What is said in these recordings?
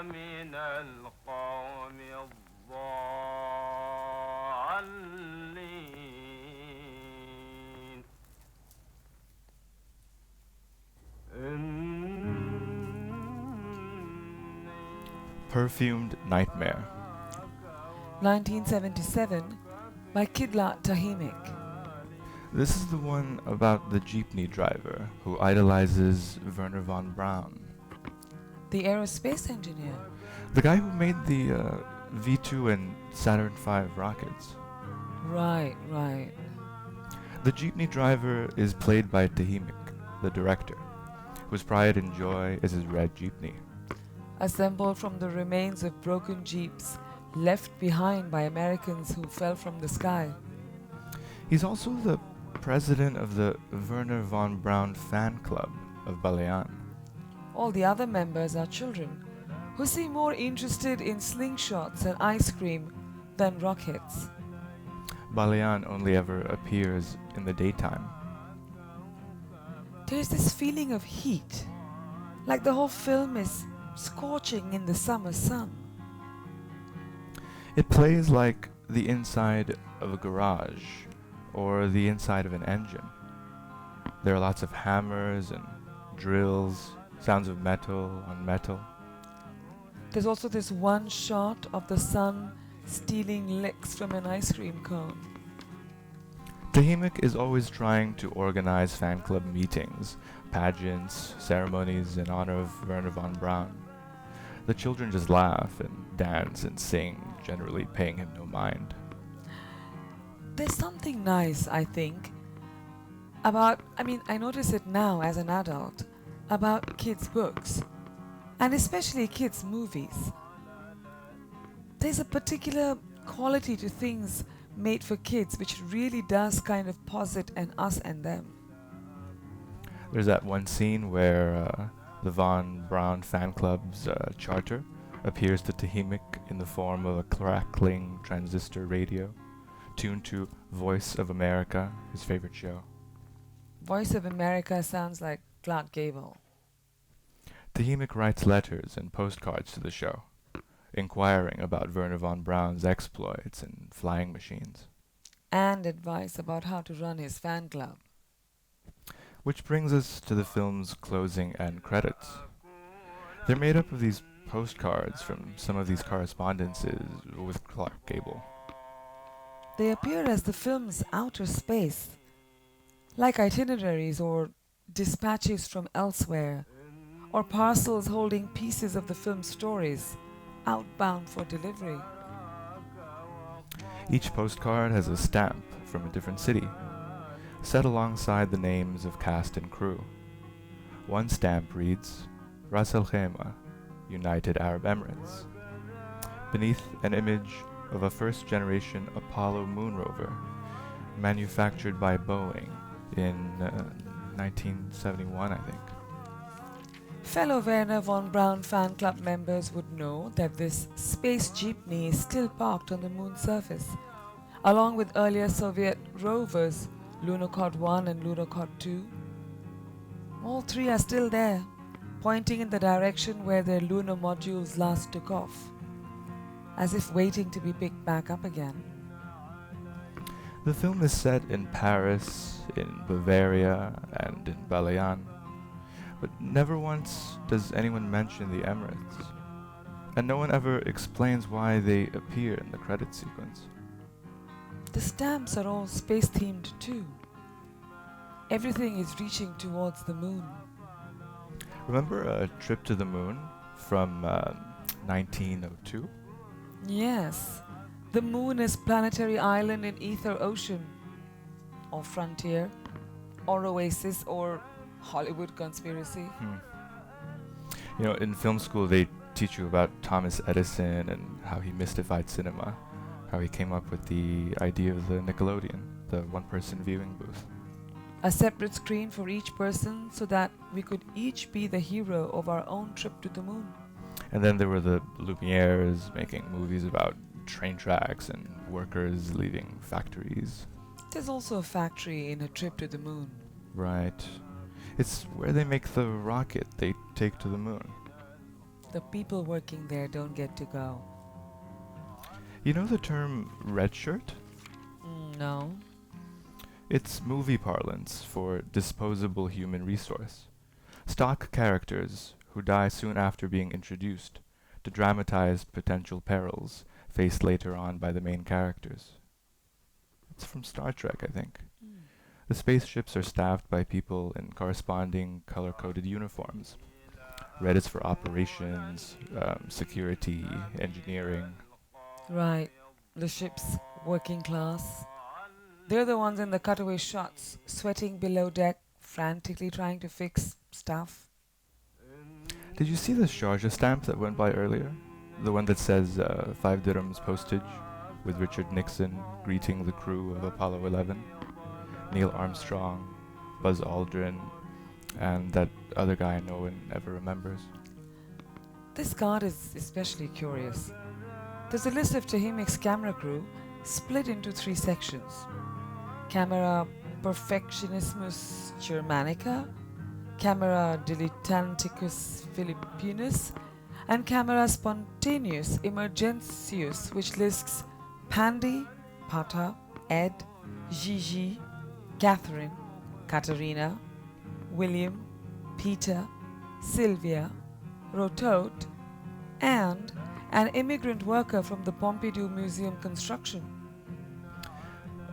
من القوم الضالين Perfumed Nightmare, 1977 by Kidlat Tahimik. This is the one about the jeepney driver who idolizes Wernher von Braun. The aerospace engineer. The guy who made the V2 and Saturn V rockets. Right. The jeepney driver is played by Tahimik, the director, whose pride and joy is his red jeepney. Assembled from the remains of broken jeeps left behind by Americans who fell from the sky. He's also the president of the Wernher von Braun fan club of Balayan. All the other members are children who seem more interested in slingshots and ice cream than rockets. Balayan only ever appears in the daytime. There's this feeling of heat, like the whole film is scorching in the summer sun. It plays like the inside of a garage or the inside of an engine. There are lots of hammers and drills, sounds of metal on metal. There's also this one shot of the sun stealing licks from an ice cream cone. Tahimik is always trying to organize fan club meetings, pageants, ceremonies in honor of Wernher von Braun. The children just laugh and dance and sing, generally paying him no mind. There's something nice, I think, about, I notice it now as an adult, about kids' books, and especially kids' movies. There's a particular quality to things made for kids which really does kind of posit an us and them. There's that one scene where the Von Braun fan club's charter appears to Tahimik in the form of a crackling transistor radio, tuned to Voice of America, his favorite show. Voice of America sounds like Clark Gable. Tahimik writes letters and postcards to the show, inquiring about Wernher von Braun's exploits and flying machines. And advice about how to run his fan club. Which brings us to the film's closing end credits. They're made up of these postcards from some of these correspondences with Clark Gable. They appear as the film's outer space, like itineraries or dispatches from elsewhere, or parcels holding pieces of the film's stories, outbound for delivery. Each postcard has a stamp from a different city, set alongside the names of cast and crew. One stamp reads, Ras Al Khaimah, United Arab Emirates, beneath an image of a first-generation Apollo moon rover, manufactured by Boeing in 1971, I think. Fellow Wernher von Braun fan club members would know that this space jeepney is still parked on the moon's surface, along with earlier Soviet rovers, Lunokhod 1 and Lunokhod 2. All three are still there, pointing in the direction where their lunar modules last took off, as if waiting to be picked back up again. The film is set in Paris, in Bavaria, and in Balayan, but never once does anyone mention the Emirates, and no one ever explains why they appear in the credit sequence. The stamps are all space-themed too. Everything is reaching towards the moon. Remember A Trip to the Moon from 1902? Yes, the moon is planetary island in ether ocean, or frontier, or oasis, or Hollywood conspiracy. You know, in film school they teach you about Thomas Edison and how he mystified cinema, how he came up with the idea of the Nickelodeon, the one-person viewing booth. A separate screen for each person so that we could each be the hero of our own trip to the moon. And then there were the Lumieres making movies about train tracks and workers leaving factories. There's also a factory in A Trip to the Moon. Right. It's where they make the rocket they take to the moon. The people working there don't get to go. You know the term red shirt? No. It's movie parlance for disposable human resource. Stock characters who die soon after being introduced to dramatize potential perils faced later on by the main characters. It's from Star Trek, I think. The spaceships are staffed by people in corresponding color-coded uniforms. Red is for operations, security, engineering. Right. The ship's working class. They're the ones in the cutaway shots, sweating below deck, frantically trying to fix stuff. Did you see the Sharjah stamp that went by earlier? The one that says 5 dirhams postage with Richard Nixon greeting the crew of Apollo 11? Neil Armstrong, Buzz Aldrin, and that other guy no one ever remembers. This card is especially curious. There's a list of Tehimic's camera crew split into 3 sections. Camera Perfectionismus Germanica, Camera Dilettanticus Philippinus, and Camera Spontaneus Emergentius, which lists Pandy, Pata, Ed, Gigi, Catherine, Katerina, William, Peter, Sylvia, Rotote, and an immigrant worker from the Pompidou Museum construction.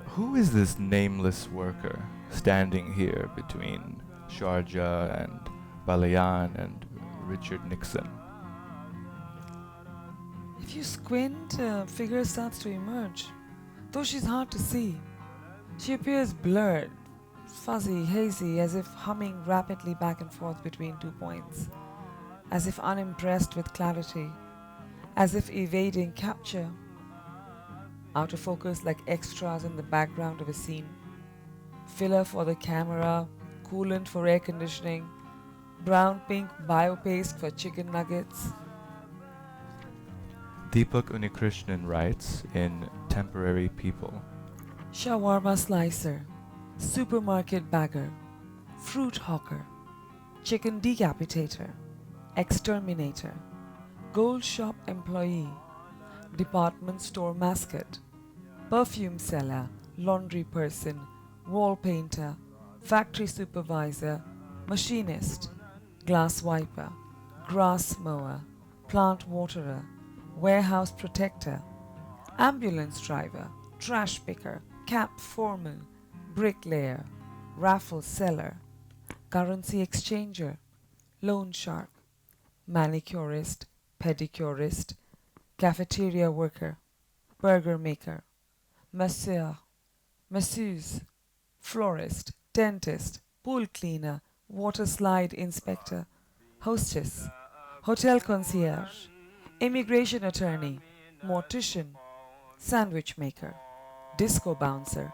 Who is this nameless worker standing here between Sharjah and Balayan and Richard Nixon? If you squint, a figure starts to emerge, though she's hard to see. She appears blurred, fuzzy, hazy, as if humming rapidly back and forth between 2 points, as if unimpressed with clarity, as if evading capture. Out of focus like extras in the background of a scene. Filler for the camera, coolant for air conditioning, brown-pink biopaste for chicken nuggets. Deepak Unikrishnan writes in Temporary People. Shawarma slicer, supermarket bagger, fruit hawker, chicken decapitator, exterminator, gold shop employee, department store mascot, perfume seller, laundry person, wall painter, factory supervisor, machinist, glass wiper, grass mower, plant waterer, warehouse protector, ambulance driver, trash picker, camp foreman, bricklayer, raffle seller, currency exchanger, loan shark, manicurist, pedicurist, cafeteria worker, burger maker, masseur, masseuse, florist, dentist, pool cleaner, water slide inspector, hostess, hotel concierge, immigration attorney, mortician, sandwich maker, disco bouncer,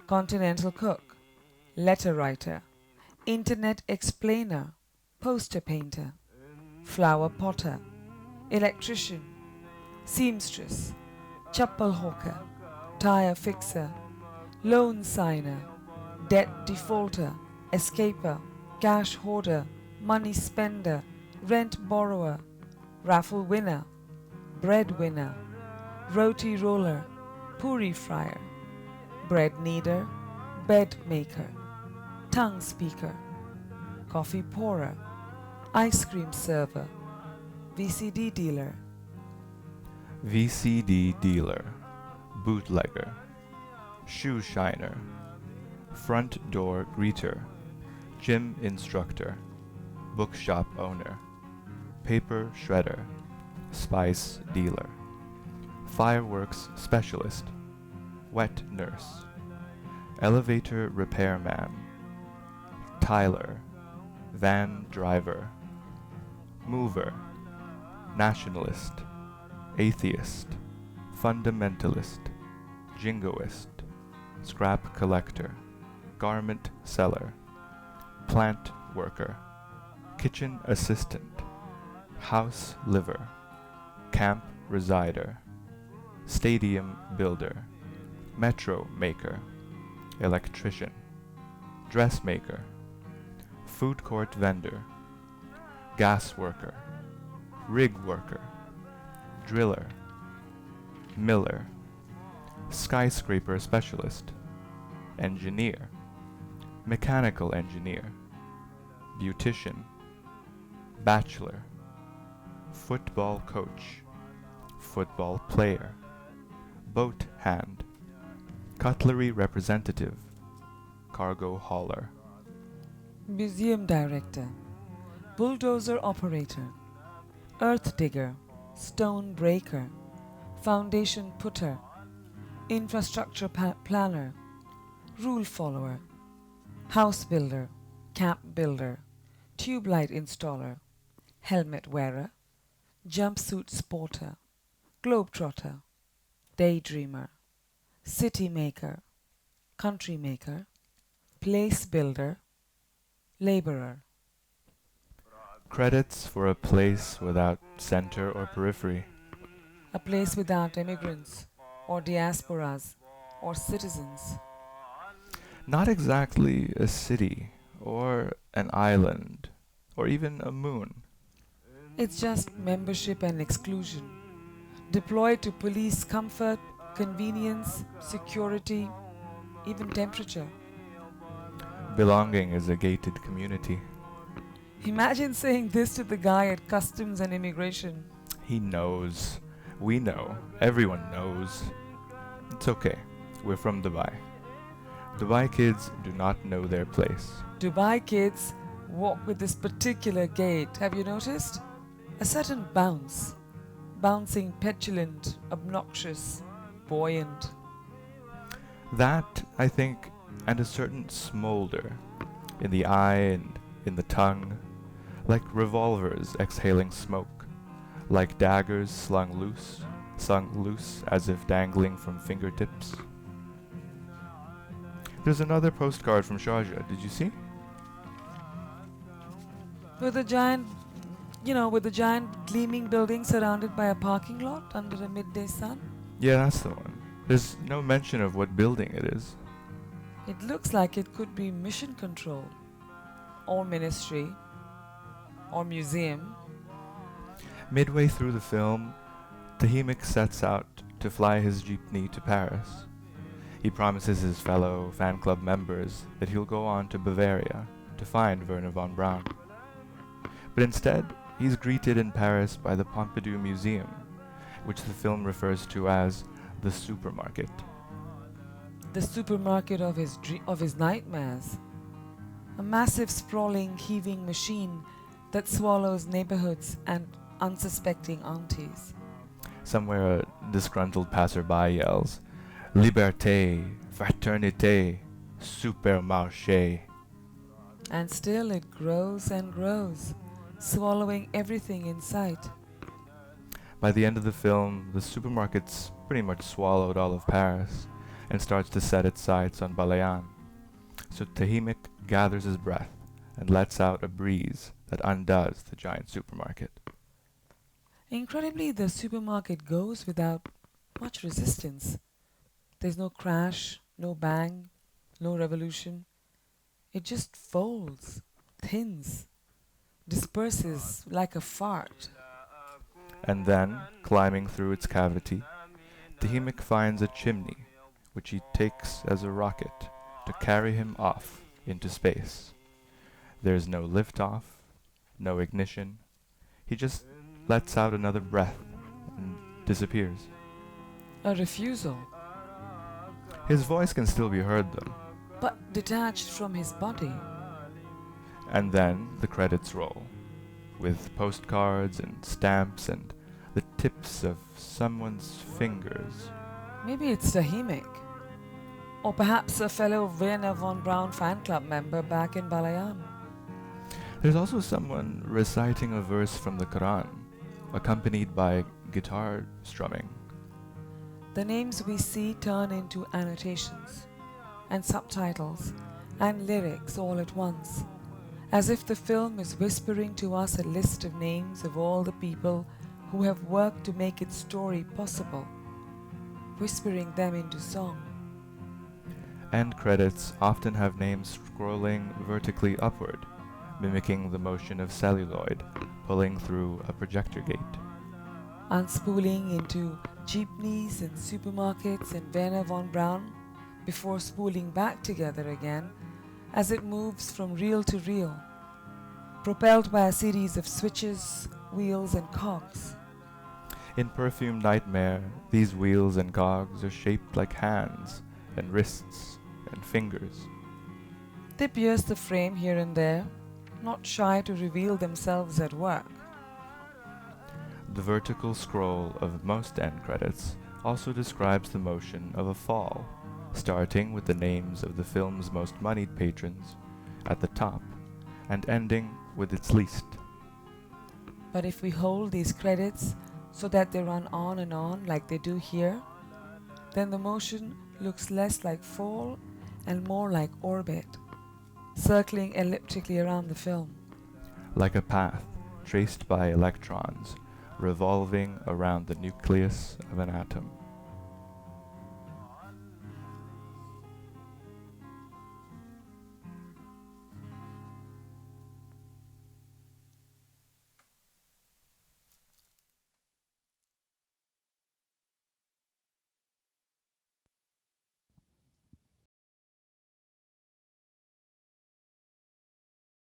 continental cook, letter writer, internet explainer, poster painter, flower potter, electrician, seamstress, chappal hawker, tire fixer, loan signer, debt defaulter, escaper, cash hoarder, money spender, rent borrower, raffle winner, bread winner, roti roller, puri fryer, bread kneader, bed maker, tongue speaker, coffee pourer, ice cream server, VCD dealer, VCD dealer, bootlegger, shoe shiner, front door greeter, gym instructor, bookshop owner, paper shredder, spice dealer, fireworks specialist, wet nurse, elevator repairman, tiler, van driver, mover, nationalist, atheist, fundamentalist, jingoist, scrap collector, garment seller, plant worker, kitchen assistant, house liver, camp resider, stadium builder, metro maker, electrician, dressmaker, food court vendor, gas worker, rig worker, driller, miller, skyscraper specialist, engineer, mechanical engineer, beautician, bachelor, football coach, football player, boat hand, cutlery representative, cargo hauler. Museum director, bulldozer operator, earth digger, stone breaker, foundation putter, infrastructure planner, rule follower, house builder, camp builder, tube light installer, helmet wearer, jumpsuit sporter, globetrotter, daydreamer, city maker, country maker, place builder, laborer. Credits for a place without center or periphery. A place without immigrants, or diasporas, or citizens. Not exactly a city, or an island, or even a moon. It's just membership and exclusion, deployed to police comfort, convenience, security, even temperature. Belonging is a gated community. Imagine saying this to the guy at Customs and Immigration. He knows. We know. Everyone knows. It's okay. We're from Dubai. Dubai kids do not know their place. Dubai kids walk with this particular gait. Have you noticed? A certain bounce. Bouncing, petulant, obnoxious, buoyant. That, I think, and a certain smolder in the eye and in the tongue, like revolvers exhaling smoke, like daggers slung loose as if dangling from fingertips. There's another postcard from Sharjah, did you see? With a giant gleaming building surrounded by a parking lot under a midday sun. Yeah, that's the one. There's no mention of what building it is. It looks like it could be mission control, or ministry, or museum. Midway through the film, Tahimik sets out to fly his jeepney to Paris. He promises his fellow fan club members that he'll go on to Bavaria to find Wernher von Braun. But instead, he's greeted in Paris by the Pompidou Museum, which the film refers to as the supermarket. The supermarket of his nightmares. A massive, sprawling, heaving machine that swallows neighborhoods and unsuspecting aunties. Somewhere a disgruntled passerby yells, "Liberté, fraternité, supermarché." And still it grows and grows, swallowing everything in sight. By the end of the film, the supermarket's pretty much swallowed all of Paris and starts to set its sights on Balayan. So Tahimik gathers his breath and lets out a breeze that undoes the giant supermarket. Incredibly, the supermarket goes without much resistance. There's no crash, no bang, no revolution. It just folds, thins, disperses like a fart. And then, climbing through its cavity, Tahimik finds a chimney, which he takes as a rocket to carry him off into space. There's no liftoff, no ignition. He just lets out another breath and disappears. A refusal, His voice can still be heard though. but detached from his body. And then the credits roll, with postcards and stamps and the tips of someone's fingers. Maybe it's Tahimik. Or perhaps a fellow Wernher von Braun fan club member back in Balayan. There's also someone reciting a verse from the Quran, accompanied by guitar strumming. The names we see turn into annotations, and subtitles, and lyrics all at once, as if the film is whispering to us a list of names of all the people who have worked to make its story possible, whispering them into song. End credits often have names scrolling vertically upward, mimicking the motion of celluloid pulling through a projector gate. Unspooling into jeepneys and supermarkets and Werner von Braun before spooling back together again as it moves from reel to reel, propelled by a series of switches, wheels and cogs. In Perfume Nightmare, these wheels and cogs are shaped like hands and wrists and fingers. They pierce the frame here and there, not shy to reveal themselves at work. The vertical scroll of most end credits also describes the motion of a fall, starting with the names of the film's most moneyed patrons at the top and ending with its least. But if we hold these credits so that they run on and on like they do here, then the motion looks less like fall and more like orbit, circling elliptically around the film. Like a path traced by electrons revolving around the nucleus of an atom.